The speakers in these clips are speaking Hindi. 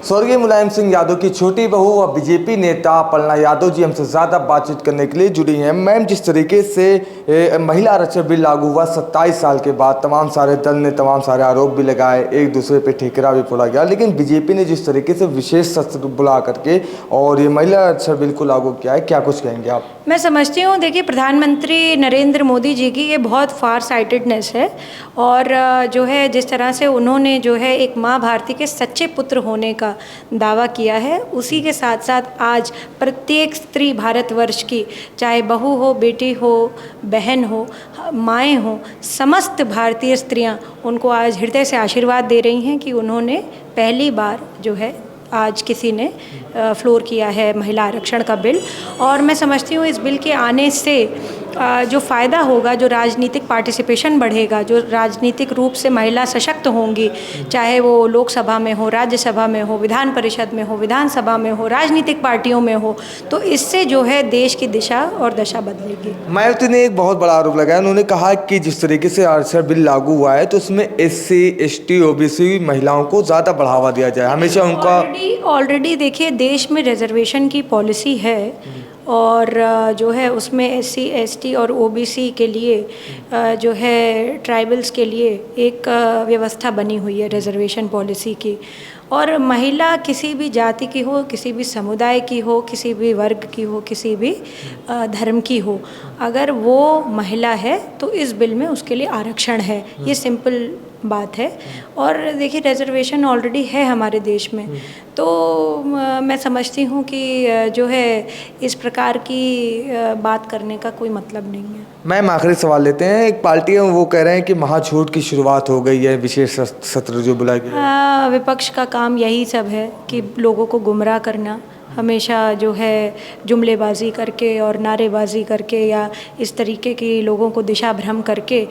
स्वर्गीय मुलायम सिंह यादव की छोटी बहू व बीजेपी नेता पलना यादव जी हमसे ज़्यादा बातचीत करने के लिए जुड़ी हैं। मैम, जिस तरीके से महिला आरक्षण बिल लागू हुआ 27 साल के बाद, तमाम सारे दल ने तमाम सारे आरोप भी लगाए, एक दूसरे पे ठेकरा भी फोड़ा गया, लेकिन बीजेपी ने जिस तरीके से विशेष सत्र बुला करके और ये महिला आरक्षण बिल को लागू किया है, क्या कुछ कहेंगे आप? मैं समझती हूँ, देखिए, प्रधानमंत्री नरेंद्र मोदी जी की ये बहुत फार साइटेडनेस है और जो है जिस तरह से उन्होंने जो है एक माँ भारती के सच्चे पुत्र होने का दावा किया है, उसी के साथ साथ आज प्रत्येक स्त्री भारतवर्ष की, चाहे बहू हो, बेटी हो, बहन हो, माएँ हो, समस्त भारतीय स्त्रियाँ उनको आज हृदय से आशीर्वाद दे रही हैं कि उन्होंने पहली बार जो है आज किसी ने फ्लोर किया है महिला आरक्षण का बिल। और मैं समझती हूँ इस बिल के आने से जो फ़ायदा होगा, जो राजनीतिक पार्टिसिपेशन बढ़ेगा, जो राजनीतिक रूप से महिला सशक्त होंगी, चाहे वो लोकसभा में हो, राज्यसभा में हो, विधान परिषद में हो, विधानसभा में हो, राजनीतिक पार्टियों में हो, तो इससे जो है देश की दिशा और दशा बदलेगी। मायावती ने एक बहुत बड़ा आरोप लगाया। उन्होंने कहा कि जिस तरीके से आरक्षण बिल लागू हुआ है तो उसमें SC, ST, OBC महिलाओं को ज़्यादा बढ़ावा दिया जाए, हमेशा उनका ऑलरेडी देखिए देश में रिजर्वेशन की पॉलिसी है और जो है उसमें SC, ST और OBC के लिए जो है ट्राइबल्स के लिए एक व्यवस्था बनी हुई है रिजर्वेशन पॉलिसी की। और महिला किसी भी जाति की हो, किसी भी समुदाय की हो, किसी भी वर्ग की हो, किसी भी धर्म की हो, अगर वो महिला है तो इस बिल में उसके लिए आरक्षण है। ये सिंपल बात है। और देखिए रिजर्वेशन ऑलरेडी है हमारे देश में, तो मैं समझती हूँ कि जो है इस प्रकार की बात करने का कोई मतलब नहीं है। मैम, आखिरी सवाल लेते हैं। एक पार्टी है वो कह रहे हैं कि महाझूठ की शुरुआत हो गई है, विशेष सत्र जो बुलाया गया। विपक्ष का काम यही सब है कि लोगों को गुमराह करना, हमेशा जो है जुमलेबाजी करके और नारेबाजी करके या इस तरीके की लोगों को दिशा भ्रम करके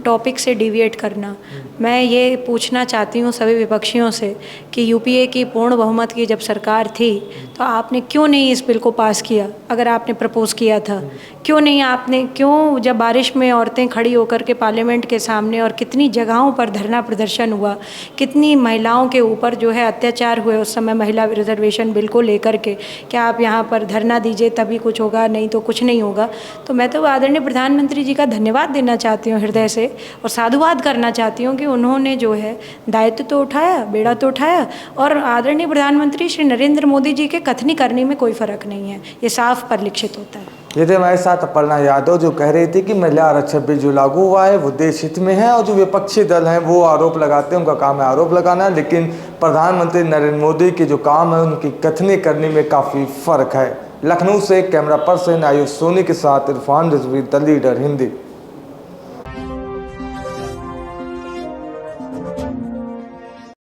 टॉपिक से डिविएट करना। मैं ये पूछना चाहती हूँ सभी विपक्षियों से कि UPA की पूर्ण बहुमत की जब सरकार थी तो आपने क्यों नहीं इस बिल को पास किया? अगर आपने प्रपोज़ किया था, क्यों जब बारिश में औरतें खड़ी होकर के पार्लियामेंट के सामने और कितनी जगहों पर धरना प्रदर्शन हुआ, कितनी महिलाओं के ऊपर जो है अत्याचार हुए उस समय महिला रिजर्वेशन बिल को लेकर के, क्या आप यहाँ पर धरना दीजिए तभी कुछ होगा, नहीं तो कुछ नहीं होगा? तो मैं तो आदरणीय प्रधानमंत्री जी का धन्यवाद देना चाहती हूँ हृदय से और साधुवाद करना चाहती हूँ कि उन्होंने जो है दायित्व तो उठाया, बेड़ा तो उठाया। और आदरणीय प्रधानमंत्री श्री नरेंद्र मोदी जी के कथनी करने में कोई फ़र्क नहीं है, ये साफ परिलक्षित होता है। ये थे हमारे साथ अपर्णा यादव जो कह रही थी कि महिला आरक्षण बिल जो लागू हुआ है वो देश हित में है, और जो विपक्षी दल हैं वो आरोप लगाते हैं, उनका काम है आरोप लगाना, लेकिन प्रधानमंत्री नरेंद्र मोदी के जो काम है उनकी कथनी करने में काफ़ी फ़र्क है। लखनऊ से कैमरा पर्सन आयुष सोनी के साथ इरफान रिजवी, द लीडर हिंदी।